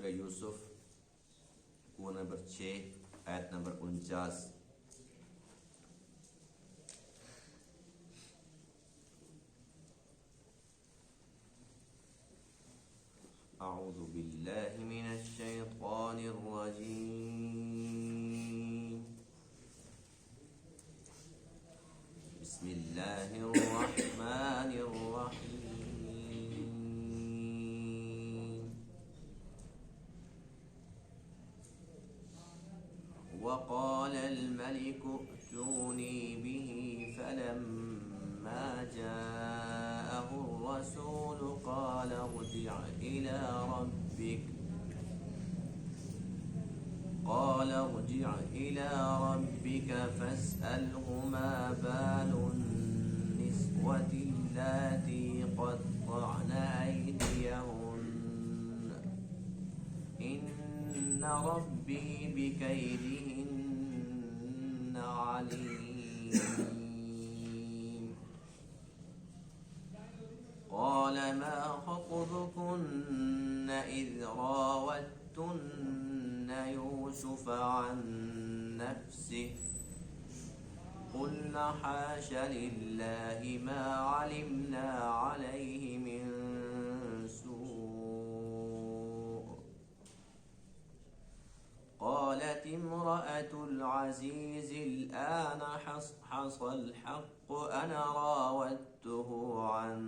سورہ یوسف کو نمبر 6 آیت نمبر 49۔ اعوذ باللہ من الشیطان الرجیم، بسم اللہ الرحمن الرحیم۔ وقال الملك ائتوني به فلما جاءه الرسول قال ارجع إلى ربك فاسأله ما بال النسوة اللاتي قطعن أيديهن إن ربي بكيدهن عليم۔ قال ما خطبكن إذ راوتن يوسف عن نفسه قلنا حاش لله ما علمنا عليه من سوء۔ قالت امرأة العزيز الآن حصل الحق أنا راودته عن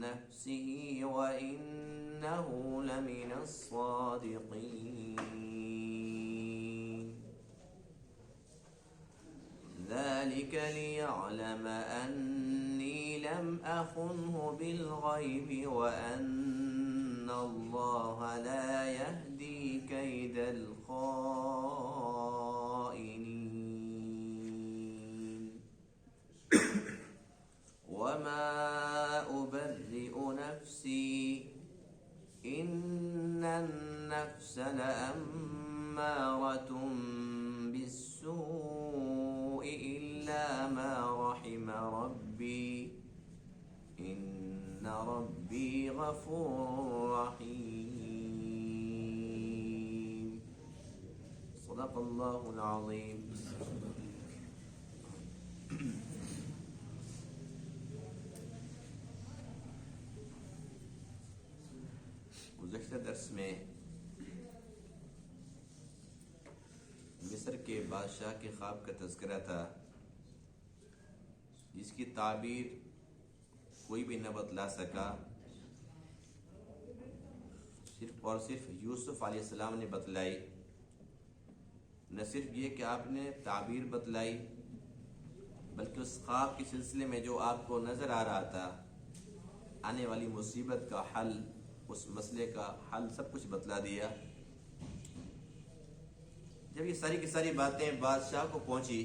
نفسه وإنه لمن الصادقين۔ ذلك ليعلم أني لم أخنه بالغيب وأن الله لا يهدي كيد الخائنين۔ وما أبرئ نفسي إن النفس لأمارة بالسوء إلا ما رحم ربي إن ربي غفور رحيم۔ صدق اللہ العظیم۔ گزشتہ درس میں مصر کے بادشاہ کے خواب کا تذکرہ تھا، جس کی تعبیر کوئی بھی نہ بتلا سکا، صرف اور صرف یوسف علیہ السلام نے بتلائی۔ نہ صرف یہ کہ آپ نے تعبیر بتلائی، بلکہ اس خواب کے سلسلے میں جو آپ کو نظر آ رہا تھا، آنے والی مصیبت کا حل، اس مسئلے کا حل سب کچھ بتلا دیا۔ جب یہ ساری کی ساری باتیں بادشاہ کو پہنچی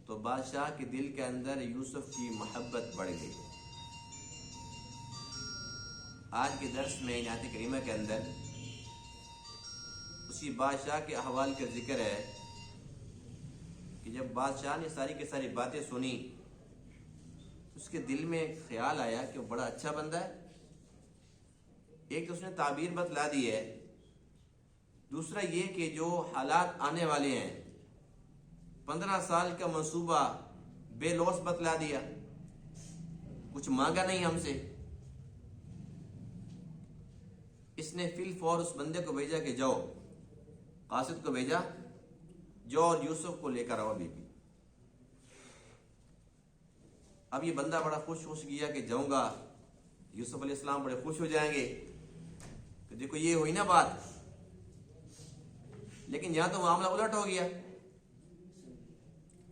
تو بادشاہ کے دل کے اندر یوسف کی محبت بڑھ گئی۔ آج کے درس میں آیت کریمہ کے اندر اسی بادشاہ کے احوال کا ذکر ہے کہ جب بادشاہ نے ساری کی ساری باتیں سنی، اس کے دل میں خیال آیا کہ وہ بڑا اچھا بندہ ہے۔ ایک تو اس نے تعبیر بتلا دی ہے، دوسرا یہ کہ جو حالات آنے والے ہیں، 15 سال کا منصوبہ بے لوث بتلا دیا، کچھ مانگا نہیں ہم سے۔ اس نے فی الفور اس بندے کو بھیجا کہ جاؤ، قاصد کو بھیجا، جو اور یوسف کو لے کر آؤ بی بی۔ اب یہ بندہ بڑا خوش گیا کہ جاؤں گا، یوسف علیہ السلام بڑے خوش ہو جائیں گے کہ دیکھو یہ ہوئی نا بات۔ لیکن یہاں تو معاملہ الٹ ہو گیا۔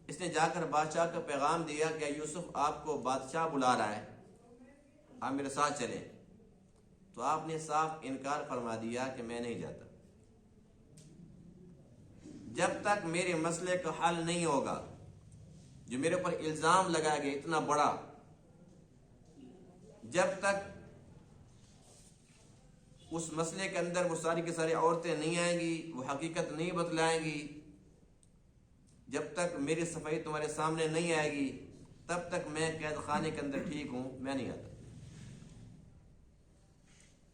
اس نے جا کر بادشاہ کا پیغام دیا کہ یوسف آپ کو بادشاہ بلا رہا ہے، آپ میرے ساتھ چلیں۔ تو آپ نے صاف انکار فرما دیا کہ میں نہیں جاتا، جب تک میرے مسئلے کا حل نہیں ہوگا، جو میرے اوپر الزام لگایا گیا اتنا بڑا، جب تک اس مسئلے کے اندر وہ ساری کی ساری عورتیں نہیں آئیں گی، وہ حقیقت نہیں بتلائیں گی، جب تک میری صفائی تمہارے سامنے نہیں آئے گی، تب تک میں قید خانے کے اندر ٹھیک ہوں، میں نہیں آتا۔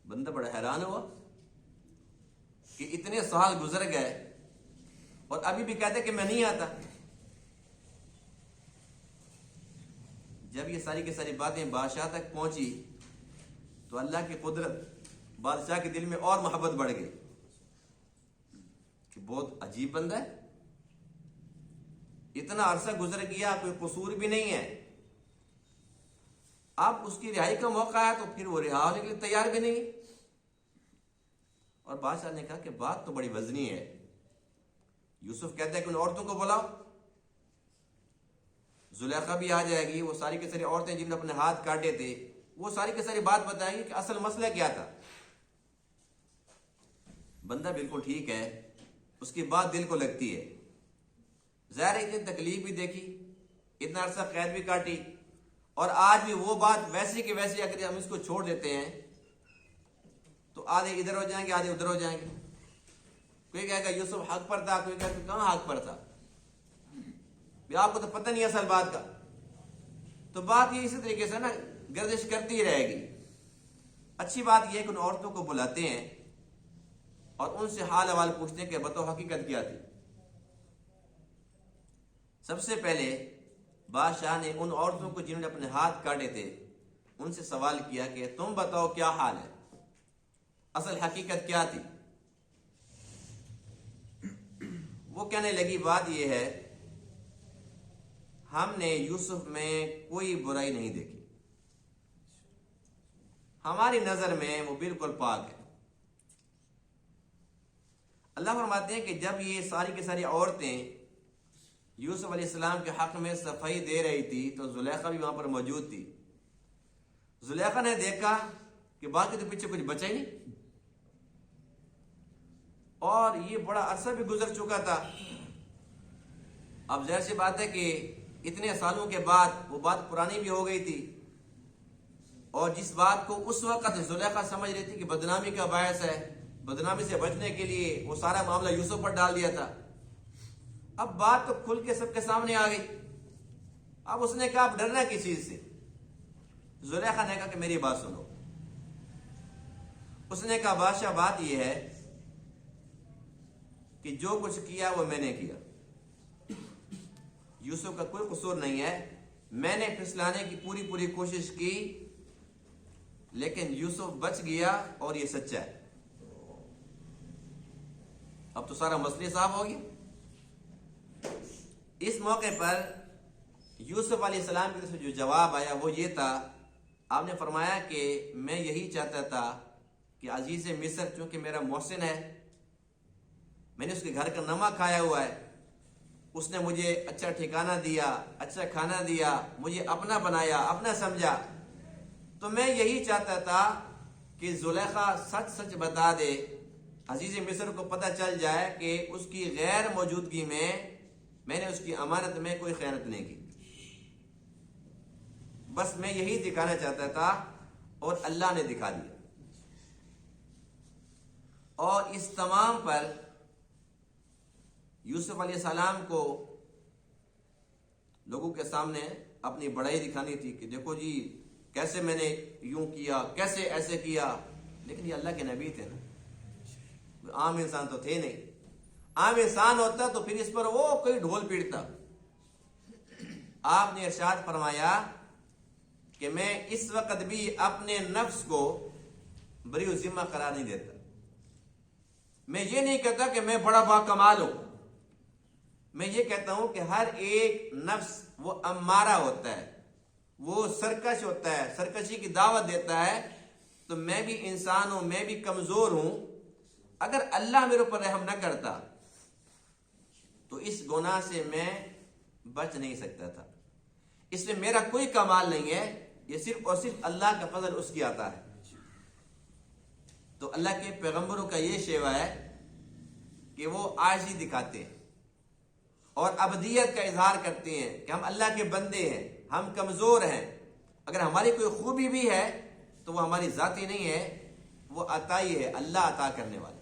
بندہ بڑا حیران ہوا کہ اتنے سال گزر گئے اور ابھی بھی کہتے کہ میں نہیں آتا. جب یہ ساری کی ساری باتیں بادشاہ تک پہنچی تو اللہ کی قدرت بادشاہ کے دل میں اور محبت بڑھ گئی کہ بہت عجیب بندہ ہے, اتنا عرصہ گزر گیا, کوئی قصور بھی نہیں ہے, اب اس کی رہائی کا موقع ہے تو پھر وہ رہا ہونے کے لیے تیار بھی نہیں. اور بادشاہ نے کہا کہ بات تو بڑی وزنی ہے. یوسف کہتا ہے کہ ان عورتوں کو بلاؤ, زلیخا بھی آ جائے گی, وہ ساری کی ساری عورتیں جن نے اپنے ہاتھ کاٹے تھے وہ ساری کی ساری بات بتائیں گی کہ اصل مسئلہ کیا تھا. بندہ بالکل ٹھیک ہے, اس کی بات دل کو لگتی ہے. ظاہر ہے اتنی تکلیف بھی دیکھی, اتنا عرصہ قید بھی کاٹی, اور آج بھی وہ بات ویسی کہ ویسی اگر ہم اس کو چھوڑ دیتے ہیں تو آدھے ادھر ہو جائیں گے, آدھے ادھر ہو جائیں گے. کوئی کہے گا یوسف حق پر تھا, کوئی کہے گا کہاں حق پر تھا, آپ کو تو پتہ نہیں اصل بات کا. تو بات یہ اسی طریقے سے نا گردش کرتی ہی رہے گی. اچھی بات یہ ہے کہ ان عورتوں کو بلاتے ہیں اور ان سے حال احوال پوچھتے ہیں کہ بتاؤ حقیقت کیا تھی. سب سے پہلے بادشاہ نے ان عورتوں کو جنہوں نے اپنے ہاتھ کاٹے تھے ان سے سوال کیا کہ تم بتاؤ کیا حال ہے, اصل حقیقت کیا تھی. وہ کہنے لگی بات یہ ہے ہم نے یوسف میں کوئی برائی نہیں دیکھی, ہماری نظر میں وہ بالکل پاک ہے. اللہ فرماتے ہیں کہ جب یہ ساری کی ساری عورتیں یوسف علیہ السلام کے حق میں صفائی دے رہی تھی تو زلیخا بھی وہاں پر موجود تھی. زلیخا نے دیکھا کہ باقی تو پیچھے کچھ بچا ہی نہیں, اور یہ بڑا عرصہ بھی گزر چکا تھا. اب ظاہر سی بات ہے کہ اتنے سالوں کے بعد وہ بات پرانی بھی ہو گئی تھی, اور جس بات کو اس وقت زلیخا سمجھ رہی تھی کہ بدنامی کا باعث ہے, بدنامی سے بچنے کے لیے وہ سارا معاملہ یوسف پر ڈال دیا تھا. اب بات تو کھل کے سب کے سامنے آ گئی. اب اس نے کہا اب ڈرنا کس چیز سے. زلیخا نے کہا کہ میری بات سنو. اس نے کہا بادشاہ بات یہ ہے کہ جو کچھ کیا وہ میں نے کیا, یوسف کا کوئی قصور نہیں ہے, میں نے پھسلانے کی پوری کوشش کی لیکن یوسف بچ گیا اور یہ سچا ہے. اب تو سارا مسئلہ صاف ہو گیا. اس موقع پر یوسف علیہ السلام کی طرف سے جو جواب آیا وہ یہ تھا, آپ نے فرمایا کہ میں یہی چاہتا تھا کہ عزیز مصر چونکہ میرا محسن ہے, میں نے اس کے گھر کا نمک کھایا ہوا ہے, اس نے مجھے اچھا ٹھکانہ دیا, اچھا کھانا دیا, مجھے اپنا بنایا, اپنا سمجھا, تو میں یہی چاہتا تھا کہ زلیخا سچ بتا دے, عزیز مصر کو پتہ چل جائے کہ اس کی غیر موجودگی میں نے اس کی امانت میں کوئی خیانت نہیں کی. بس میں یہی دکھانا چاہتا تھا اور اللہ نے دکھا دیا. اور اس تمام پر یوسف علیہ السلام کو لوگوں کے سامنے اپنی بڑائی دکھانی تھی کہ دیکھو جی کیسے میں نے یوں کیا, کیسے ایسے کیا. لیکن یہ اللہ کے نبی تھے نا, عام انسان تو تھے نہیں. عام انسان ہوتا تو پھر اس پر وہ کوئی ڈھول پیٹتا. آپ نے ارشاد فرمایا کہ میں اس وقت بھی اپنے نفس کو بری و ذمہ قرار نہیں دیتا. میں یہ نہیں کہتا کہ میں بڑا با کمال ہوں, میں یہ کہتا ہوں کہ ہر ایک نفس وہ امارہ ہوتا ہے, وہ سرکش ہوتا ہے, سرکشی کی دعوت دیتا ہے. تو میں بھی انسان ہوں, میں بھی کمزور ہوں. اگر اللہ میرے اوپر رحم نہ کرتا تو اس گناہ سے میں بچ نہیں سکتا تھا. اس میں میرا کوئی کمال نہیں ہے, یہ صرف اور صرف اللہ کا فضل اس کی آتا ہے. تو اللہ کے پیغمبروں کا یہ شیوا ہے کہ وہ عاجزی دکھاتے ہیں اور عبدیت کا اظہار کرتے ہیں کہ ہم اللہ کے بندے ہیں, ہم کمزور ہیں. اگر ہماری کوئی خوبی بھی ہے تو وہ ہماری ذاتی نہیں ہے, وہ عطائی ہے, اللہ عطا کرنے والا.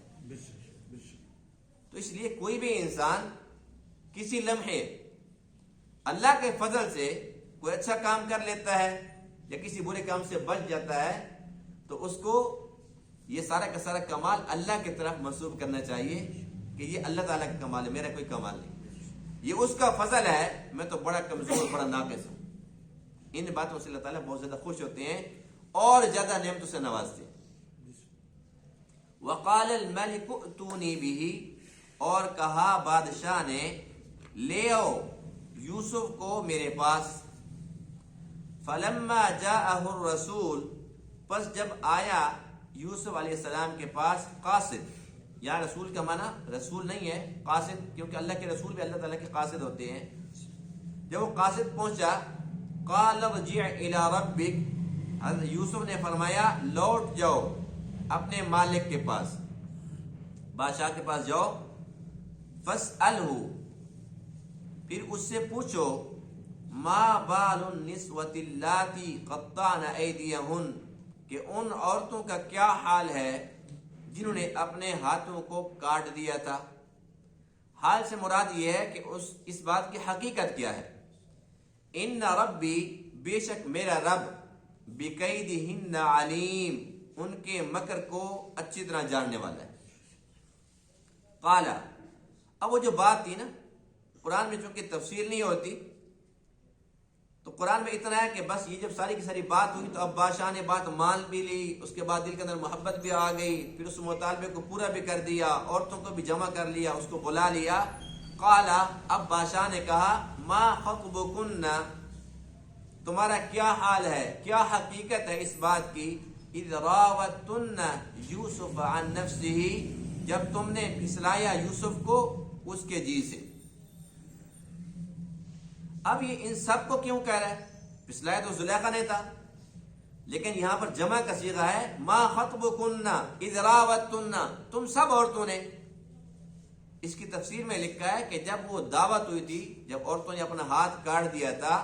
تو اس لیے کوئی بھی انسان کسی لمحے اللہ کے فضل سے کوئی اچھا کام کر لیتا ہے یا کسی برے کام سے بچ جاتا ہے تو اس کو یہ سارا کا سارا کمال اللہ کی طرف منسوب کرنا چاہیے کہ یہ اللہ تعالیٰ کا کمال ہے، میرا کوئی کمال نہیں، یہ اس کا فضل ہے، میں تو بڑا کمزور، بڑا ناقص ہوں۔ ان باتوں سے اللہ تعالیٰ بہت زیادہ خوش ہوتے ہیں اور زیادہ نعمتوں سے نوازتے ہیں۔ وقال الملک ائتونی بہ، اور کہا بادشاہ نے لے آؤ یوسف کو میرے پاس۔ فلما جاءہ الرسول، پس جب آیا یوسف علیہ السلام کے پاس قاصد، یا رسول کا معنی رسول نہیں ہے قاصد، کیونکہ اللہ کے رسول بھی اللہ تعالیٰ کے قاصد ہوتے ہیں۔ جب وہ قاصد پہنچا، قال ارجع الی ربک، حضرت یوسف نے فرمایا لوٹ جاؤ اپنے مالک کے پاس، بادشاہ کے پاس جاؤ۔ فاسألہ، پھر اس سے پوچھو، ما بال النسوۃ اللاتی قطعن ایدیہن، کہ ان عورتوں کا کیا حال ہے جنہوں نے اپنے ہاتھوں کو کاٹ دیا تھا۔ حال سے مراد یہ ہے کہ اس بات کی حقیقت کیا ہے۔ ان ربی، بے شک میرا رب، بکیدہن علیم، ان کے مکر کو اچھی طرح جاننے والا ہے۔ قال، اب وہ جو بات تھی نا، قرآن میں چونکہ تفسیر نہیں ہوتی تو قرآن میں اتنا ہے کہ بس یہ جب ساری کی ساری بات ہوئی تو اب بادشاہ نے بات مان بھی لی، اس کے بعد دل کے اندر محبت بھی آ گئی، پھر اس مطالبے کو پورا بھی کر دیا، عورتوں کو بھی جمع کر لیا، اس کو بلا لیا۔ قال، اب بادشاہ نے کہا ما خطبکن، تمہارا کیا حال ہے، کیا حقیقت ہے اس بات کی، اذ راوتن یوسف عن نفسہ، جب تم نے پھسلایا یوسف کو اس کے جی سے۔ اب یہ ان سب کو کیوں کہہ رہا ہے؟ پھسلایا تو زلیخا نے تھا، لیکن یہاں پر جمع کا صیغہ ہے، ما خطبکن اذ راوتن، تم سب عورتوں نے۔ اس کی تفسیر میں لکھا ہے کہ جب وہ دعوت ہوئی تھی، جب عورتوں نے اپنا ہاتھ کاٹ دیا تھا،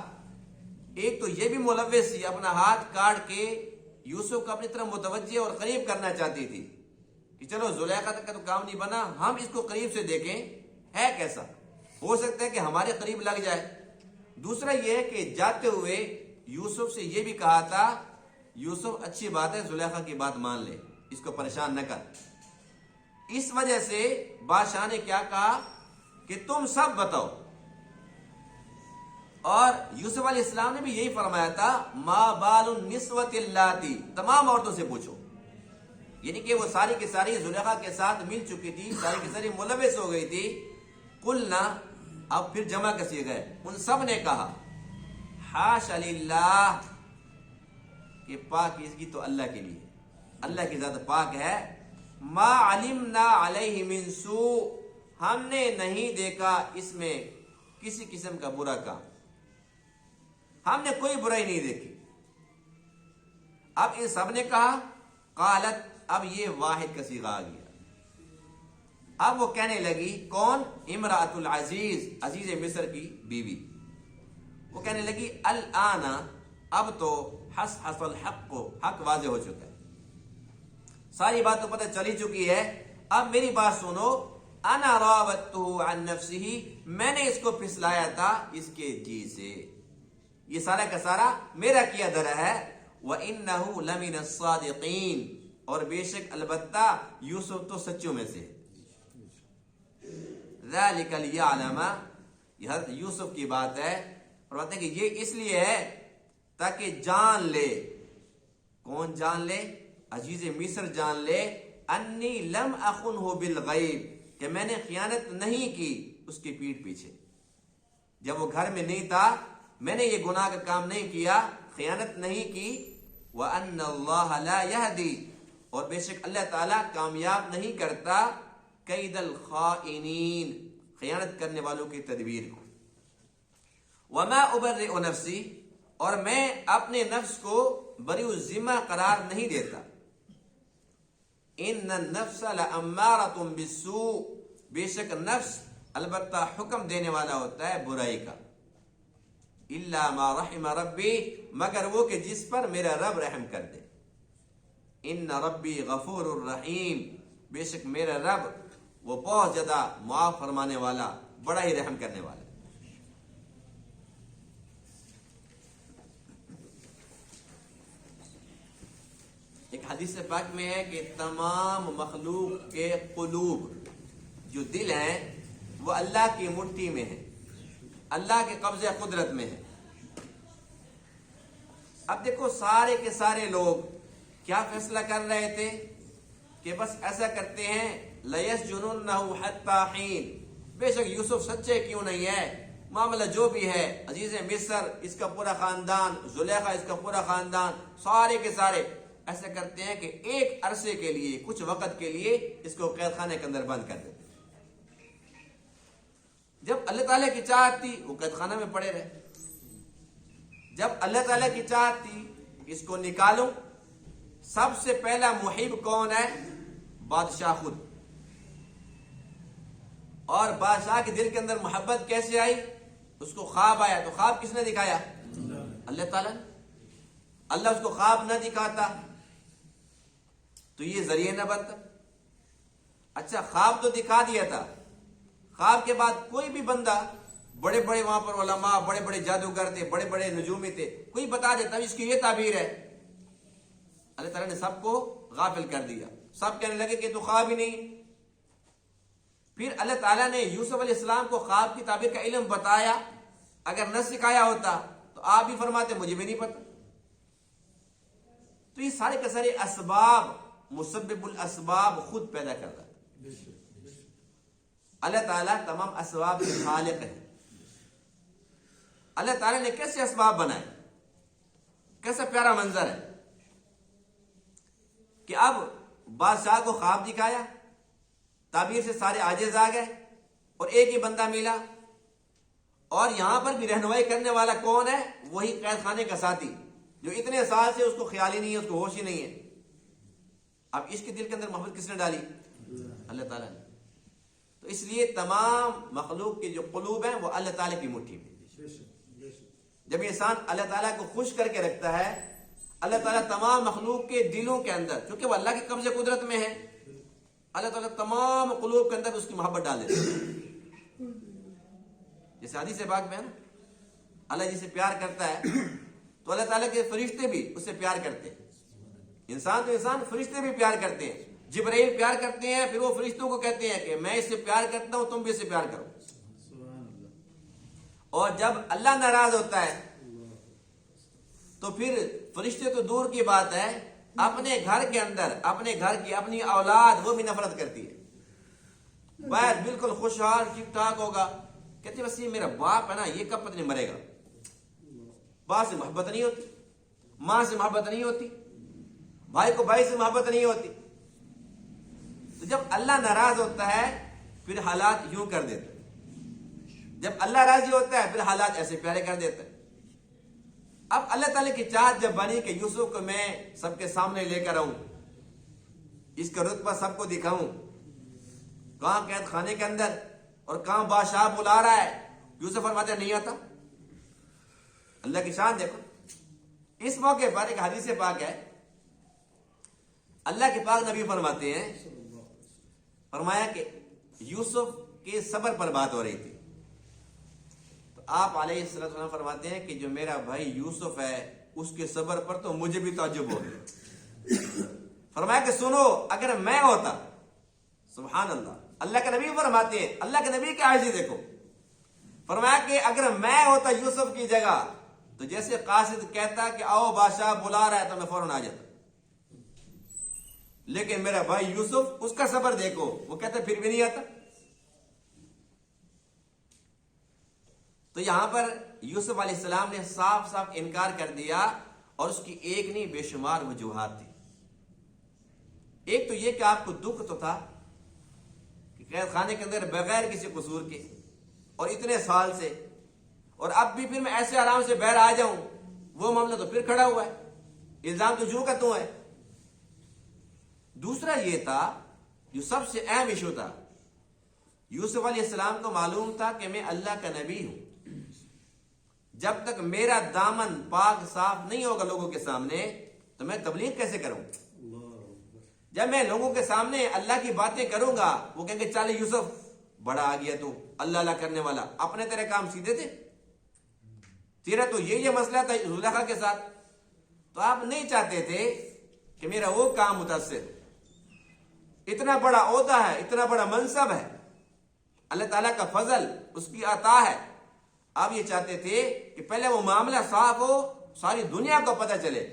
ایک تو یہ بھی ملوث تھی، اپنا ہاتھ کاٹ کے یوسف کو اپنی طرف متوجہ اور قریب کرنا چاہتی تھی کہ چلو زلیخا تک کا تو کام نہیں بنا، ہم اس کو قریب سے دیکھیں ہے کیسا، ہو سکتا ہے کہ ہمارے قریب لگ جائے۔ دوسرا یہ ہے کہ جاتے ہوئے یوسف سے یہ بھی کہا تھا، یوسف اچھی بات ہے زلیخا کی بات مان لے، اس کو پریشان نہ کر۔ اس وجہ سے بادشاہ نے کیا کہا کہ تم سب بتاؤ، اور یوسف علیہ السلام نے بھی یہی فرمایا تھا، ما بال النسوۃ اللاتی، تمام عورتوں سے پوچھو، یعنی کہ وہ ساری کی ساری زلیخا کے ساتھ مل چکی تھی، ساری کی ساری ملوث ہو گئی تھی۔ قلنا، اب پھر جمع کسی گئے، ان سب نے کہا حاش للہ، کہ پاکیزگی تو اللہ کے لیے، اللہ کی ذات پاک ہے۔ ما علمنا علیہ من سوء، ہم نے نہیں دیکھا اس میں کسی قسم کا برا کام، ہم نے کوئی برائی نہیں دیکھی۔ اب ان سب نے کہا، قالت، اب یہ واحد کا صیغہ آ گیا، اب وہ کہنے لگی، کون؟ امرأۃ العزیز، عزیز مصر کی بیوی، وہ کہنے لگی الآن، اب تو حصحص الحق، حق واضح ہو چکا ہے، ساری بات تو پتہ چلی چکی ہے، اب میری بات سنو، انا راودتہ عن نفسہ، میں نے اس کو پھسلایا تھا اس کے جی سے، یہ سارا کا سارا میرا کیا درا ہے۔ وَإِنَّهُ لَمِنَ الصَّادِقِينَ، اور بے شک البتہ یوسف تو سچوں میں سے۔ ذَلِكَ لِيَعْلَمَ، یہ حضرت یوسف کی بات ہے، فرماتے ہیں کہ یہ اس لیے ہے تاکہ جان لے، کون جان لے؟ عزیز مصر جان لے، انی لم اخنہ بالغیب، کہ میں نے خیانت نہیں کی اس کی پیٹھ پیچھے، جب وہ گھر میں نہیں تھا میں نے یہ گناہ کا کام نہیں کیا، خیانت نہیں کی۔ وَأَنَّ اللَّهَ لَا يَهْدِي، اور بے شک اللہ تعالیٰ کامیاب نہیں کرتا کید الخائنین، خیانت کرنے والوں کی تدبیر کو۔ وَمَا أُبَرِّئُ نَفْسِي، اور میں اپنے نفس کو بری ذمہ قرار نہیں دیتا۔ إِنَّ النَّفْسَ لَأَمَّارَةٌ بِالسُّوءِ، بے شک نفس البتہ حکم دینے والا ہوتا ہے برائی کا۔ الا ما رحم ربی، مگر وہ کہ جس پر میرا رب رحم کر دے۔ ان ربی غفور الرحیم، بے شک میرا رب وہ بہت زیادہ معاف فرمانے والا، بڑا ہی رحم کرنے والا۔ ایک حدیث پاک میں ہے کہ تمام مخلوق کے قلوب جو دل ہیں وہ اللہ کی مٹھی میں ہے، اللہ کے قبضے قدرت میں ہے۔ اب دیکھو سارے کے سارے لوگ کیا فیصلہ کر رہے تھے کہ بس ایسا کرتے ہیں لَيَسْجُنُنَّهُ حَتَّى حِينٍ، بے شک یوسف سچے کیوں نہیں ہے، معاملہ جو بھی ہے، عزیز مصر اس کا پورا خاندان، زلیخا اس کا پورا خاندان، سارے کے سارے ایسا کرتے ہیں کہ ایک عرصے کے لیے، کچھ وقت کے لیے اس کو قید خانے کے اندر بند کر دیتے۔ جب اللہ تعالیٰ کی چاہت تھی وہ قید خانہ میں پڑے رہے، جب اللہ تعالیٰ کی چاہت تھی اس کو نکالوں، سب سے پہلا محب کون ہے؟ بادشاہ خود۔ اور بادشاہ کے دل کے اندر محبت کیسے آئی؟ اس کو خواب آیا، تو خواب کس نے دکھایا؟ اللہ تعالیٰ نے۔ اللہ اس کو خواب نہ دکھاتا تو یہ ذریعہ نہ بنتا۔ اچھا خواب تو دکھا دیا تھا، خواب کے بعد کوئی بھی بندہ، بڑے بڑے وہاں پر علماء، بڑے بڑے جادوگر تھے، بڑے بڑے نجومی تھے، کوئی بتا دیتا اس کی یہ تعبیر ہے، اللہ تعالیٰ نے سب کو غافل کر دیا، سب کہنے لگے کہ تو خواب ہی نہیں۔ پھر اللہ تعالیٰ نے یوسف علیہ السلام کو خواب کی تعبیر کا علم بتایا، اگر نہ سکھایا ہوتا تو آپ بھی فرماتے مجھے بھی نہیں پتا۔ تو یہ سارے کے سارے اسباب مسبب الاسباب خود پیدا کر رہا ہے۔ اللہ تعالیٰ تمام اسباب کے خالق ہے۔ اللہ تعالیٰ نے کیسے اسباب بنائے، کیسا پیارا منظر ہے کہ اب بادشاہ کو خواب دکھایا، تعبیر سے سارے عاجز آ گئے اور ایک ہی بندہ ملا، اور یہاں پر بھی رہنمائی کرنے والا کون ہے؟ وہی قید خانے کا ساتھی جو اتنے سال سے اس کو خیال ہی نہیں ہے، اس کو ہوش ہی نہیں ہے۔ اب اس کے دل کے اندر محبت کس نے ڈالی؟ اللہ تعالیٰ نے۔ تو اس لیے تمام مخلوق کے جو قلوب ہیں وہ اللہ تعالیٰ کی مٹھی میں۔ جب انسان اللہ تعالیٰ کو خوش کر کے رکھتا ہے، اللہ تعالیٰ تمام مخلوق کے دلوں کے اندر، کیونکہ وہ اللہ کے قبضے قدرت میں ہے، اللہ تعالیٰ تمام قلوب کے اندر اس کی محبت ڈال دیتا ہے۔ جیسے حدیث پاک میں ہے نا، اللہ جسے پیار کرتا ہے تو اللہ تعالیٰ کے فرشتے بھی اس سے پیار کرتے ہیں۔ انسان تو انسان، فرشتے بھی پیار کرتے ہیں، جبرائیل پیار کرتے ہیں، پھر وہ فرشتوں کو کہتے ہیں کہ میں اس سے پیار کرتا ہوں، تم بھی اس سے پیار کرو۔ اور جب اللہ ناراض ہوتا ہے تو پھر فرشتے تو دور کی بات ہے، اپنے گھر کے اندر، اپنے گھر کی اپنی اولاد وہ بھی نفرت کرتی ہے۔ باہر بالکل خوشحال ٹھیک ٹھاک ہوگا، کہتے بس یہ میرا باپ ہے نا، یہ کب پتہ نہیں مرے گا۔ باپ سے محبت نہیں ہوتی، ماں سے محبت نہیں ہوتی، بھائی کو بھائی سے محبت نہیں ہوتی۔ تو جب اللہ ناراض ہوتا ہے پھر حالات یوں کر دیتا ہے، جب اللہ راضی ہوتا ہے پھر حالات ایسے پیارے کر دیتا ہے۔ اب اللہ تعالیٰ کی چاہت جب بنی کہ یوسف کو میں سب کے سامنے لے کر آؤں، اس کا رتبہ سب کو دکھاؤں، کہاں قید خانے کے اندر اور کہاں بادشاہ بلا رہا ہے، یوسف فرماتے نہیں آتا۔ اللہ کی شان دیکھو۔ اس موقع پر ایک حدیث پاک ہے، اللہ کے پاک نبی فرماتے ہیں، فرمایا کہ یوسف کے صبر پر بات ہو رہی تھی، تو آپ علیہ السلام فرماتے ہیں کہ جو میرا بھائی یوسف ہے اس کے صبر پر تو مجھے بھی تعجب ہو گیا۔ فرمایا کہ سنو، اگر میں ہوتا، سبحان اللہ، اللہ کے نبی فرماتے ہیں، اللہ کے نبی کی عاجزی دیکھو، فرمایا کہ اگر میں ہوتا یوسف کی جگہ تو جیسے قاصد کہتا کہ آؤ بادشاہ بلا رہا ہے تو میں فوراً آ جاتا، لیکن میرا بھائی یوسف، اس کا صبر دیکھو، وہ کہتا پھر بھی نہیں آتا۔ تو یہاں پر یوسف علیہ السلام نے صاف صاف انکار کر دیا، اور اس کی ایک نہیں بے شمار وجوہات تھی۔ ایک تو یہ کہ آپ کو دکھ تو تھا کہ قید خانے کے اندر بغیر کسی قصور کے اور اتنے سال سے، اور اب بھی پھر میں ایسے آرام سے باہر آ جاؤں، وہ معاملہ تو پھر کھڑا ہوا ہے، الزام تو جو کا تو ہے۔ دوسرا یہ تھا جو سب سے اہم ایشو تھا، یوسف علیہ السلام کو معلوم تھا کہ میں اللہ کا نبی ہوں، جب تک میرا دامن پاک صاف نہیں ہوگا لوگوں کے سامنے تو میں تبلیغ کیسے کروں؟ جب میں لوگوں کے سامنے اللہ کی باتیں کروں گا، وہ کہیں گے چل یوسف بڑا آ گیا تو، اللہ اللہ کرنے والا، اپنے تیرے کام سیدھے تھے، تیرا تو یہ مسئلہ تھا زلیخا کے ساتھ۔ تو آپ نہیں چاہتے تھے کہ میرا وہ کام متاثر، اتنا بڑا عہدہ ہے، اتنا بڑا منصب ہے، اللہ تعالیٰ کا فضل، اس کی عطا ہے. آپ یہ چاہتے تھے کہ پہلے وہ معاملہ صاف ہو، ساری دنیا کو پتہ چلے،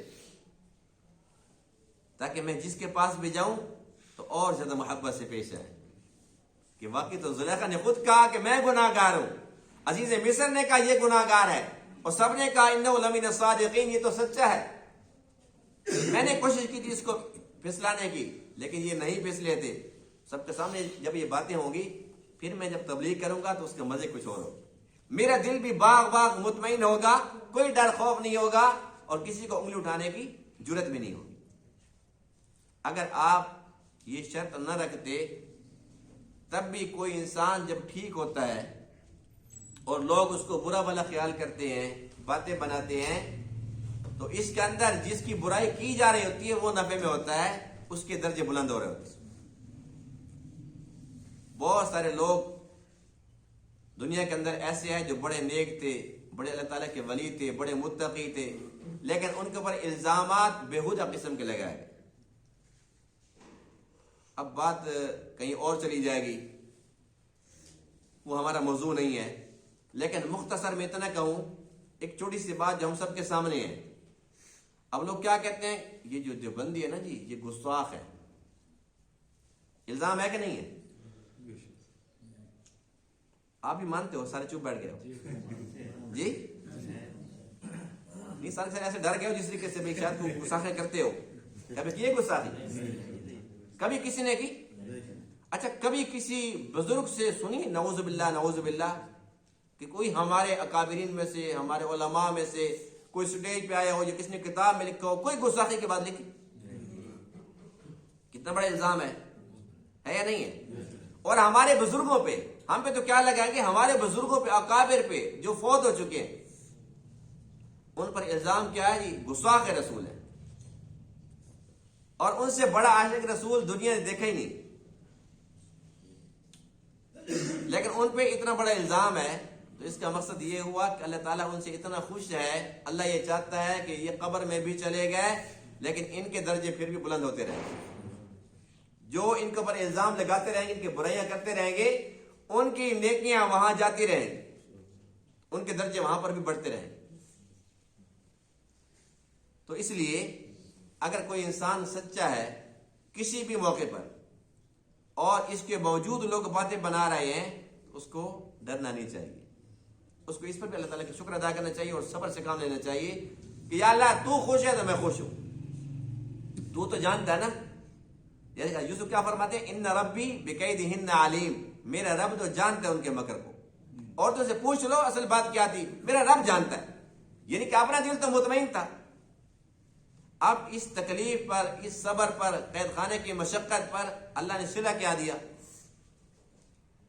تاکہ میں جس کے پاس بھی جاؤں تو اور زیادہ محبت سے پیش آئے کہ واقعی تو زلیخا نے خود کہا کہ میں گناہ گار ہوں، عزیز مصر نے کہا یہ گناہ گار ہے، اور سب نے کہا انہ لمن الصادقین، یہ تو سچا ہے. میں نے کوشش کی تھی اس کو پھسلانے کی، لیکن یہ نہیں پھسلے تھے. سب کے سامنے جب یہ باتیں ہوں گی، پھر میں جب تبلیغ کروں گا تو اس کے مزے کچھ اور ہو. میرا دل بھی باغ باغ مطمئن ہوگا، کوئی ڈر خوف نہیں ہوگا، اور کسی کو انگلی اٹھانے کی جرت بھی نہیں ہوگی. اگر آپ یہ شرط نہ رکھتے، تب بھی کوئی انسان جب ٹھیک ہوتا ہے اور لوگ اس کو برا بھلا خیال کرتے ہیں، باتیں بناتے ہیں، تو اس کے اندر جس کی برائی کی جا رہی ہوتی ہے وہ نفع میں ہوتا ہے، اس کے درجے بلند ہو رہے ہوتے ہیں. بہت سارے لوگ دنیا کے اندر ایسے ہیں جو بڑے نیک تھے، بڑے اللہ تعالیٰ کے ولی تھے، بڑے متقی تھے، لیکن ان کے اوپر الزامات بےہودہ قسم کے لگائے گئے. اب بات کہیں اور چلی جائے گی، وہ ہمارا موضوع نہیں ہے، لیکن مختصر میں اتنا کہوں، ایک چھوٹی سی بات جو ہم سب کے سامنے ہے. اب لوگ کیا کہتے ہیں، یہ جو دیوبندی ہے نا جی، یہ گستاخ ہے. الزام ہے کہ نہیں ہے؟ آپ بھی مانتے ہو؟ سارے چپ بیٹھ گئے ہو جی؟ نہیں، سارے ایسے ڈر گئے ہو جس طریقے سے بھائی شاید تم گستاخی کرتے ہو. کبھی کی گستاخی؟ کبھی کسی نے کی؟ اچھا، کبھی کسی بزرگ سے سنی؟ نعوذ باللہ نعوذ باللہ، کہ کوئی ہمارے اکابرین میں سے، ہمارے علماء میں سے کوئی سٹیج پہ آیا ہو یا کسی نے کتاب میں لکھا ہو کوئی گستاخی کی بات لکھی؟ کتنا بڑا الزام ہے یا نہیں ہے؟ اور ہمارے بزرگوں پہ، ہم پہ تو کیا لگائیں گے، ہمارے بزرگوں پہ، اکابر پہ جو فوت ہو چکے ہیں، ان پر الزام کیا ہے جی؟ گستاخ رسول ہے. اور ان سے بڑا عاشق رسول دنیا نے دیکھا ہی نہیں. لیکن ان پہ اتنا بڑا الزام ہے، تو اس کا مقصد یہ ہوا کہ اللہ تعالیٰ ان سے اتنا خوش ہے. اللہ یہ چاہتا ہے کہ یہ قبر میں بھی چلے گئے، لیکن ان کے درجے پھر بھی بلند ہوتے رہیں گے. جو ان کے اوپر الزام لگاتے رہیں گے، ان کی برائیاں کرتے رہیں گے، ان کی نیکیاں وہاں جاتی رہیں گی، ان کے درجے وہاں پر بھی بڑھتے رہیں گے. تو اس لیے اگر کوئی انسان سچا ہے کسی بھی موقع پر، اور اس کے باوجود لوگ باتیں بنا رہے ہیں، تو اس کو ڈرنا نہیں چاہیے. اس کو اس پر بھی اللہ تعالیٰ کا شکر ادا کرنا چاہیے اور صبر سے کام لینا چاہیے کہ یا اللہ تو خوش ہے تو میں خوش ہوں. تو جانتا ہے نا. یوسف کیا فرماتے ہیں؟ ان ربی بکیدہن علیم، میرا رب تو جانتا ہے ان کے مکر کو. عورتوں سے پوچھ لو اصل بات کیا تھی، میرا رب جانتا ہے. یعنی کہ اپنا دل تو مطمئن تھا. اب اس تکلیف پر، اس صبر پر، قید خانے کی مشقت پر اللہ نے صلہ کیا دیا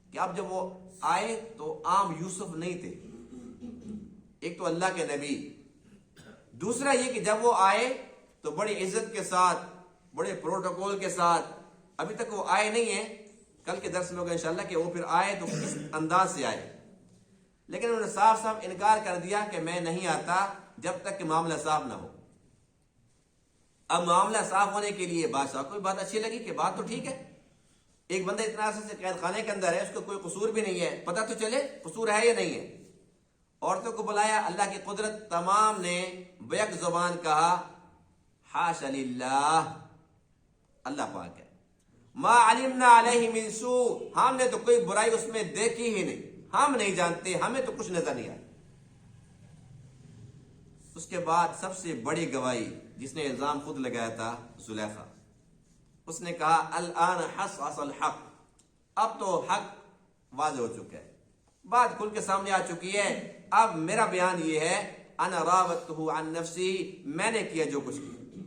کہ اب جب وہ آئے تو عام یوسف نہیں تھے. ایک تو اللہ کے نبی، دوسرا یہ کہ جب وہ آئے تو بڑی عزت کے ساتھ، بڑے پروٹوکول کے ساتھ. ابھی تک وہ آئے نہیں ہیں، کل کے درس میں ہوگا انشاءاللہ کہ وہ پھر آئے تو کس انداز سے آئے. لیکن انہوں نے صاف صاف انکار کر دیا کہ میں نہیں آتا جب تک کہ معاملہ صاف نہ ہو. اب معاملہ صاف ہونے کے لیے بادشاہ کو بات اچھی لگی کہ بات تو ٹھیک ہے، ایک بندہ اتنا عرصے سے قید خانے کے اندر ہے، اس کو کوئی قصور بھی نہیں ہے، پتہ تو چلے قصور ہے یا نہیں ہے. عورتوں کو بلایا، اللہ کی قدرت، تمام نے بیک زبان کہا حاش للہ، اللہ پاک ہے، ما علمنا علیہ من سوء، ہم نے تو کوئی برائی اس میں دیکھی ہی نہیں، ہم نہیں جانتے، ہمیں تو کچھ نظر نہیں آیا. اس کے بعد سب سے بڑی گواہی جس نے الزام خود لگایا تھا، زلیخا، اس نے کہا الان حصحص الحق، اب تو حق واضح ہو چکا ہے، بات کھل کے سامنے آ چکی ہے. اب میرا بیان یہ ہے، انا راودتہ عن نفسی، میں نے کیا جو کچھ کیا،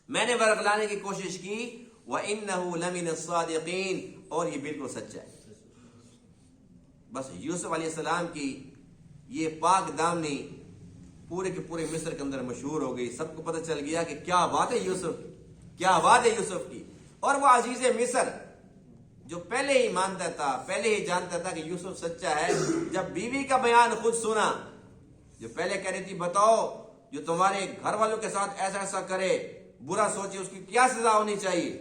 میں نے برگلانے کی کوشش کی، وانہ لمن الصادقین، اور یہ بالکل سچا ہے. بس یوسف علیہ السلام کی یہ پاک دامنی پورے کے پورے مصر کے اندر مشہور ہو گئی. سب کو پتہ چل گیا کہ کیا بات ہے یوسف، کیا بات ہے یوسف کی. اور وہ عزیز مصر جو پہلے ہی مانتا تھا، پہلے ہی جانتا تھا کہ یوسف سچا ہے، جب بیوی کا بیان خود سنا، جو پہلے کہہ رہی تھی بتاؤ جو تمہارے گھر والوں کے ساتھ ایسا ایسا کرے، برا سوچے اس کی کیا سزا ہونی چاہیے.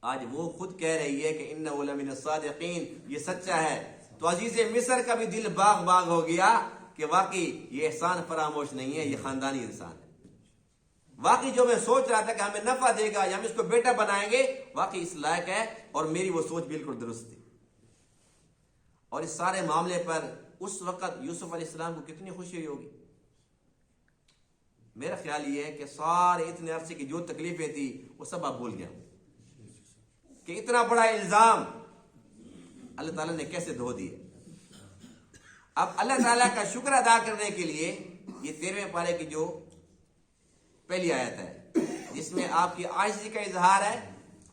آج وہ خود کہہ رہی ہے کہ انہ لمن الصادقین، یہ سچا ہے. تو عزیز مصر کا بھی دل باغ باغ ہو گیا کہ واقعی یہ احسان فراموش نہیں ہے، یہ خاندانی انسان ہے. واقعی جو میں سوچ رہا تھا کہ ہمیں نفع دے گا یا ہم اس کو بیٹا بنائیں گے، واقعی اس لائق ہے، اور میری وہ سوچ بالکل درست تھی. اور اس سارے معاملے پر اس وقت یوسف علیہ السلام کو کتنی خوشی ہوئی ہوگی. میرا خیال یہ ہے کہ سارے اتنے عرصے کی جو تکلیفیں تھی وہ سب آپ بھول گیا کہ اتنا بڑا الزام اللہ تعالیٰ نے کیسے دھو دیا. اب اللہ تعالیٰ کا شکر ادا کرنے کے لیے یہ 13ویں پارے کی جو پہلی آیت ہے جس میں آپ کی عاجزی کا اظہار ہے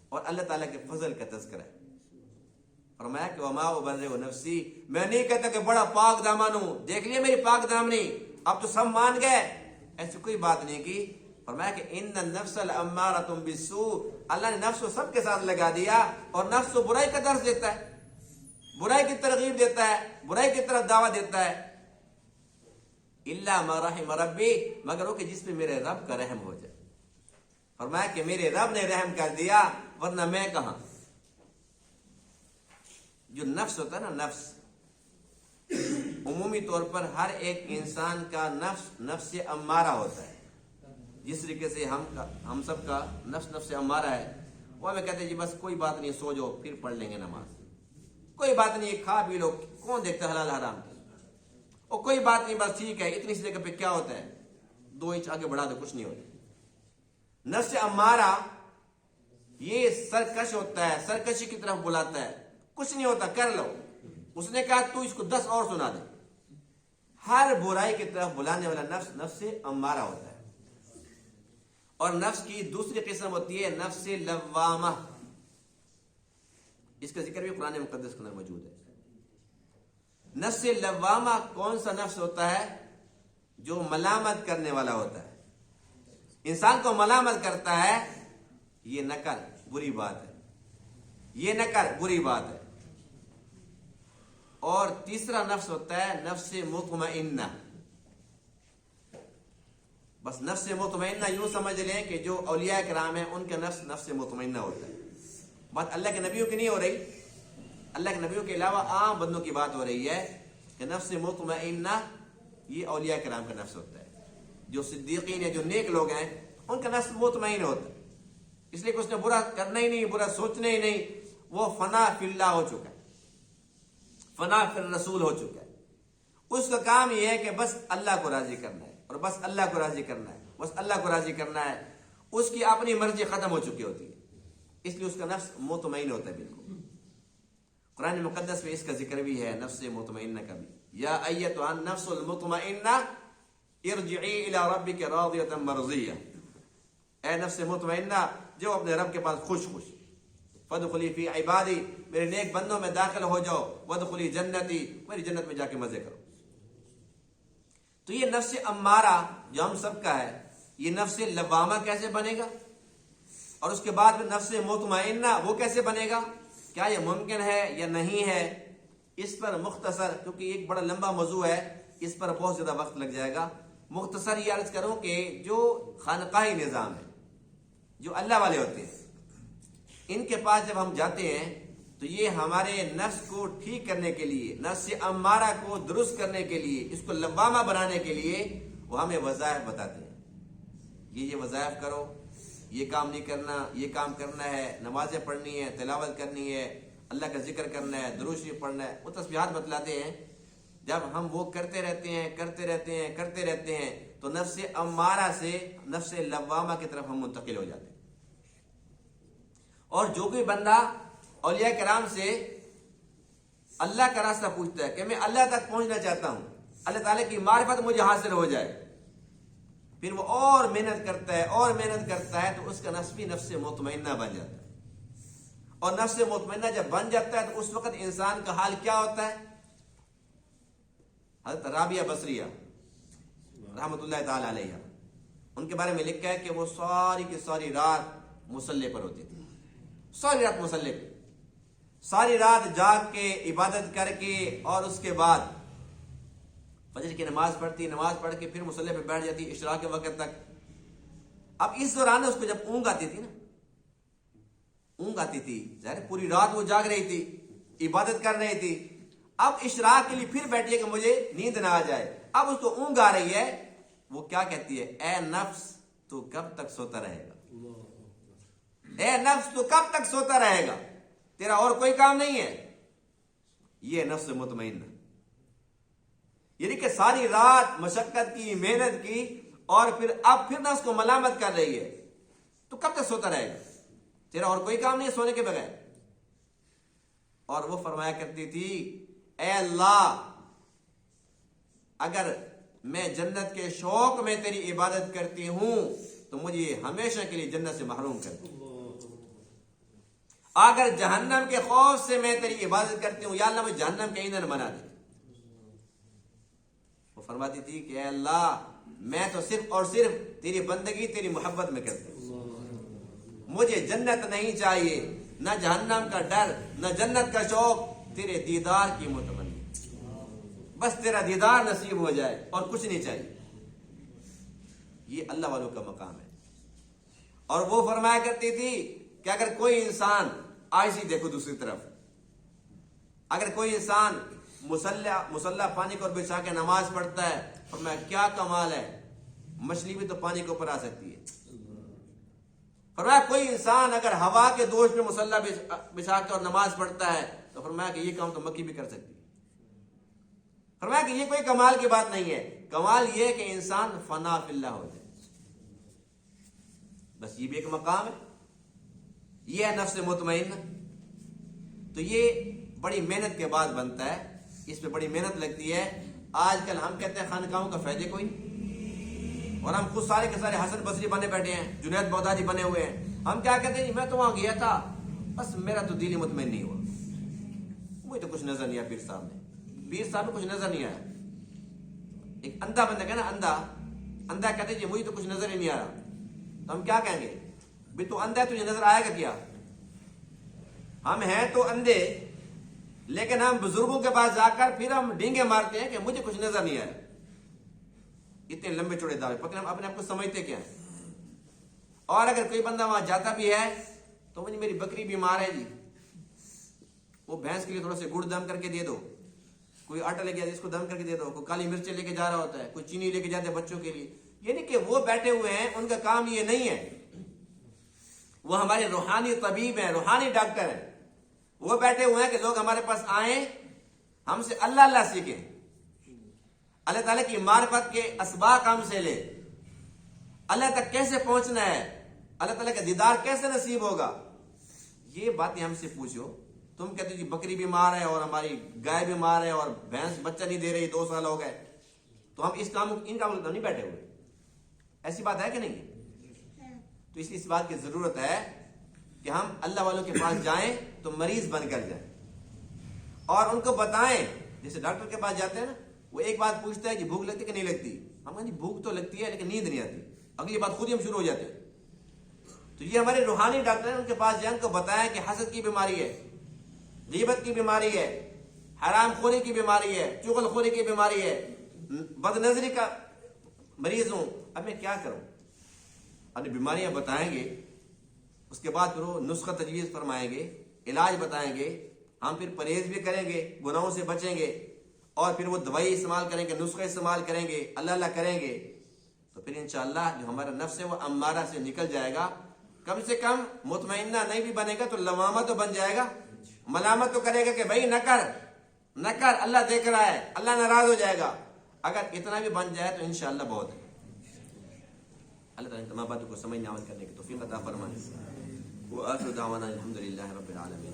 اور اللہ تعالیٰ کے فضل کا تذکرہ ہے. فرمایا کہ وما ابرئ نفسی، میں نہیں کہتا کہ بڑا پاک دامن ہوں، دیکھ لیے میری پاک دامنی، اب تو سب مان گئے، ایسی کوئی بات نہیں کی. فرمایا کہ ان النفس لامارۃ بالسوء، اللہ نے نفس کو سب کے ساتھ لگا دیا، اور نفس کو برائی کا درس دیتا ہے، برائی کی ترغیب دیتا ہے، برائی کی طرف دعوت دیتا ہے. الا ما رحم ربی، مگر وہ کہ جس پہ میرے رب کا رحم ہو جائے. فرمایا کہ میرے رب نے رحم کر دیا، ورنہ میں کہاں. جو نفس ہوتا ہے نا، نفس عمومی طور پر ہر ایک انسان کا نفس امارہ ہوتا ہے. جس طریقے سے ہم سب کا نفس امارہ ہے، وہ ہمیں کہتے ہیں جی بس کوئی بات نہیں، سو جاؤ پھر پڑھ لیں گے نماز، کوئی بات نہیں، کھا پی لو، کون دیکھتا ہے حلال حرام، اور کوئی بات نہیں، بس ٹھیک ہے، اتنی سی جگہ پہ کیا ہوتا ہے، 2 انچ آگے بڑھا دو کچھ نہیں ہوتا. نفس امارہ یہ سرکش ہوتا ہے، سرکشی کی طرف بلاتا ہے، کچھ نہیں ہوتا کر لو. اس نے کہا تو اس کو 10 اور سنا دے. ہر برائی کی طرف بلانے والا نفس امارہ ہوتا ہے. اور نفس کی دوسری قسم ہوتی ہے نفس لوامہ. اس کا ذکر بھی قرآن مقدس کے اندر موجود ہے. نفس لوامہ کون سا نفس ہوتا ہے؟ جو ملامت کرنے والا ہوتا ہے، انسان کو ملامت کرتا ہے، یہ نہ کر بری بات ہے، یہ نہ کر بری بات ہے. اور تیسرا نفس ہوتا ہے نفس مطمئنہ. بس نفس مطمئنہ یوں سمجھ لیں کہ جو اولیاء کرام ہیں ان کا نفس مطمئنہ ہوتا ہے. بات اللہ کے نبیوں کی نہیں ہو رہی، اللہ کے نبیوں کے علاوہ عام بندوں کی بات ہو رہی ہے کہ نفس مطمئنہ یہ اولیاء کرام کا نفس ہوتا ہے. جو صدیقین ہیں، جو نیک لوگ ہیں، ان کا نفس مطمئن ہوتا ہے، اس لیے کہ اس نے برا کرنا ہی نہیں، برا سوچنا ہی نہیں. وہ فنا فی اللہ ہو چکا ہے، فنا فی الرسول ہو چکا ہے. اس کا کام یہ ہے کہ بس اللہ کو راضی کرنا ہے، اور بس اللہ کو راضی کرنا ہے، بس اللہ کو راضی کرنا ہے. اس کی اپنی مرضی ختم ہو چکی ہوتی ہے، اس لیے اس کا نفس مطمئن ہوتا ہے بالکل. قرآن مقدس میں اس کا ذکر بھی ہے، نفس مطمئنہ کا بھی. یا ایتھا النفس المطمئنہ ارجعی الی ربک راضیۃ مرضیہ، اے نفس مطمئنہ جو اپنے رب کے پاس خوش فادخلی فی عبادی، میرے نیک بندوں میں داخل ہو جاؤ، وادخلی جنتی، میری جنت میں جا کے مزے کرو. تو یہ نفس امارہ جو ہم سب کا ہے، یہ نفس لوامہ کیسے بنے گا، اور اس کے بعد میں نفس مطمئنہ وہ کیسے بنے گا؟ کیا یہ ممکن ہے یا نہیں ہے؟ اس پر مختصر، کیونکہ ایک بڑا لمبا موضوع ہے، اس پر بہت زیادہ وقت لگ جائے گا. مختصر یہ عرض کروں کہ جو خانقاہی نظام ہے، جو اللہ والے ہوتے ہیں، ان کے پاس جب ہم جاتے ہیں تو یہ ہمارے نفس کو ٹھیک کرنے کے لیے، نفس امارہ کو درست کرنے کے لیے، اس کو لوامہ بنانے کے لیے وہ ہمیں وظائف بتاتے ہیں. یہ وظائف کرو، یہ کام نہیں کرنا، یہ کام کرنا ہے، نمازیں پڑھنی ہے، تلاوت کرنی ہے، اللہ کا ذکر کرنا ہے، درود شریف پڑھنا ہے. وہ تسبیحات بتلاتے ہیں. جب ہم وہ کرتے رہتے ہیں تو نفس امارہ سے نفس لوامہ کی طرف ہم منتقل ہو جاتے ہیں. اور جو کوئی بندہ اولیاء کرام سے اللہ کا راستہ پوچھتا ہے کہ میں اللہ تک پہنچنا چاہتا ہوں، اللہ تعالیٰ کی معرفت مجھے حاصل ہو جائے، پھر وہ اور محنت کرتا ہے تو اس کا نفس بھی نفس مطمئنہ بن جاتا ہے. اور نفس مطمئنہ جب بن جاتا ہے تو اس وقت انسان کا حال کیا ہوتا ہے؟ حضرت رابعہ بصریہ رحمۃ اللہ تعالی علیہ، ان کے بارے میں لکھا ہے کہ وہ ساری کی ساری رات مصلی پر ہوتی تھی، ساری رات مصلی پہ، ساری رات جاگ کے عبادت کر کے، اور اس کے بعد فجر کی نماز پڑھتی، نماز پڑھ کے پھر مصلی پہ بیٹھ جاتی عشاء کے وقت تک. اب اس دوران اس کو جب اونگ آتی تھی نا، اونگ آتی تھی، ظاہر پوری رات وہ جاگ رہی تھی، عبادت کر رہی تھی، اب اشراق کے لیے پھر بیٹھی ہے کہ مجھے نیند نہ آ جائے، اب اس کو اونگ آ رہی ہے، وہ کیا کہتی ہے؟ اے نفس تو کب تک سوتا رہے گا؟ اے نفس تو کب تک سوتا رہے گا؟ تیرا اور کوئی کام نہیں ہے؟ یہ نفس مطمئنہ، یعنی کہ ساری رات مشقت کی، محنت کی، اور اب پھر نفس کو ملامت کر رہی ہے، تو کب تک سوتا رہے گا؟ تیرا اور کوئی کام نہیں ہے سونے کے بغیر؟ اور وہ فرمایا کرتی تھی اے اللہ، اگر میں جنت کے شوق میں تیری عبادت کرتی ہوں تو مجھے ہمیشہ کے لیے جنت سے محروم کر دے، اگر جہنم کے خوف سے میں تیری عبادت کرتی ہوں یا اللہ مجھے جہنم کے ایندھن بنا دے۔ وہ فرماتی تھی کہ اے اللہ، میں تو صرف اور صرف تیری بندگی، تیری محبت میں کرتی ہوں، مجھے جنت نہیں چاہیے، نہ جہنم کا ڈر، نہ جنت کا شوق، تیرے دیدار کی متمنی، بس تیرا دیدار نصیب ہو جائے اور کچھ نہیں چاہیے۔ یہ اللہ والوں کا مقام ہے۔ اور وہ فرمایا کرتی تھی کہ اگر کوئی انسان، آئسی دیکھو دوسری طرف، اگر کوئی انسان مسلح پانی کو بچھا کے نماز پڑھتا ہے، فرمایا کیا کمال ہے، مچھلی بھی تو پانی کے اوپر آ سکتی ہے۔ فرمایا کوئی انسان اگر ہوا کے دوش میں مسلح بچھا کے اور نماز پڑھتا ہے تو فرمایا کہ یہ کام تو مکھی بھی کر سکتی ہے۔ فرمایا کہ یہ کوئی کمال کی بات نہیں ہے، کمال یہ ہے کہ انسان فنا فی اللہ ہو جائے، بس یہ بھی ایک مقام ہے، یہ ہے نفس مطمئنہ۔ تو یہ بڑی محنت کے بعد بنتا ہے، اس پہ بڑی محنت لگتی ہے۔ آج کل ہم کہتے ہیں خانقاہوں کا فائدے کوئی نہیں، اور ہم خود سارے کے سارے حسن بصری بنے بیٹھے ہیں، جنید بغدادی بنے ہوئے ہیں۔ ہم کیا کہتے ہیں؟ میں تو وہاں گیا تھا، بس میرا تو دل ہی مطمئن نہیں ہوا، مجھے تو کچھ نظر نہیں آیا، پیر صاحب میں کچھ نظر نہیں آیا۔ ایک اندھا بندہ کہنا، اندھا کہتے ہیں جی مجھے تو کچھ نظر ہی نہیں آ رہا، تو ہم کیا کہیں گے؟ بھی تو اندھا ہے، تجھے نظر آئے گا کیا؟ ہم ہیں تو اندھے، لیکن ہم بزرگوں کے پاس جا کر پھر ہم ڈینگے مارتے ہیں کہ مجھے کچھ نظر نہیں آیا۔ اتنے لمبے چوڑے دعوے، پتہ نہیں ہم اپنے آپ کو سمجھتے کیا ہیں۔ اور اگر کوئی بندہ وہاں جاتا بھی ہے تو مجھے میری بکری بیمار ہے جی، وہ بھینس کے لیے تھوڑا سے گڑ دم کر کے دے دو، کوئی آٹا لے کے جاتا ہے اس کو دم کر کے دے دو، کوئی کالی مرچیں لے کے جا رہا ہوتا ہے، کوئی چینی لے کے جاتے ہیں بچوں کے لیے۔ یعنی کہ وہ بیٹھے ہوئے ہیں، ان کا کام یہ نہیں ہے، وہ ہمارے روحانی طبیب ہیں، روحانی ڈاکٹر ہیں۔ وہ بیٹھے ہوئے ہیں کہ لوگ ہمارے پاس آئیں، ہم سے اللہ اللہ سیکھیں، اللہ تعالیٰ کی معرفت کے اسباق ہم سے لے، اللہ تک کیسے پہنچنا ہے، اللہ تعالیٰ کا دیدار کیسے نصیب ہوگا، یہ باتیں ہم سے پوچھو۔ تم کہتے جی بکری بیمار ہے اور ہماری گائے بیمار ہے اور بھینس بچہ نہیں دے رہی، 2 سال ہو گئے، تو ہم ان کاموں تو نہیں بیٹھے ہوئے، ایسی بات ہے کہ نہیں؟ تو اس بات کی ضرورت ہے کہ ہم اللہ والوں کے پاس جائیں تو مریض بن کر جائیں اور ان کو بتائیں۔ جیسے ڈاکٹر کے پاس جاتے ہیں نا، وہ ایک بات پوچھتا ہے کہ بھوک لگتی کہ نہیں لگتی، ہم کہتے ہیں بھوک تو لگتی ہے لیکن نیند نہیں آتی، اگلی بات خود ہی ہم شروع ہو جاتے ہیں۔ تو یہ ہمارے روحانی ڈاکٹر ہیں، ان کے پاس جائیں، ان کو بتائیں کہ حسد کی بیماری ہے، غیبت کی بیماری ہے، حرام خوری کی بیماری ہے، چغل خوری کی بیماری ہے، بد نظری کا مریض ہوں، اب میں کیا کروں؟ اپنی بیماریاں بتائیں گے، اس کے بعد پھر وہ نسخہ تجویز فرمائیں گے، علاج بتائیں گے، ہم پھر پرہیز بھی کریں گے، گناہوں سے بچیں گے، اور پھر وہ دوائی استعمال کریں گے، نسخہ استعمال کریں گے، اللہ اللہ کریں گے، تو پھر انشاءاللہ جو ہمارا نفس ہے وہ امارہ سے نکل جائے گا، کم سے کم مطمئنہ نہیں بھی بنے گا تو لوامہ تو بن جائے گا، ملامت تو کرے گا کہ بھائی نہ کر، اللہ دیکھ رہا ہے، اللہ ناراض ہو جائے گا۔ اگر اتنا بھی بن جائے تو انشاءاللہ بہت ہے۔ اللہ تعالیٰ تمام باتوں کو سمجھنے عمل کرنے کی توفیق عطا فرمائے۔ وآخر دعوانا الحمدللہ رب العالمین۔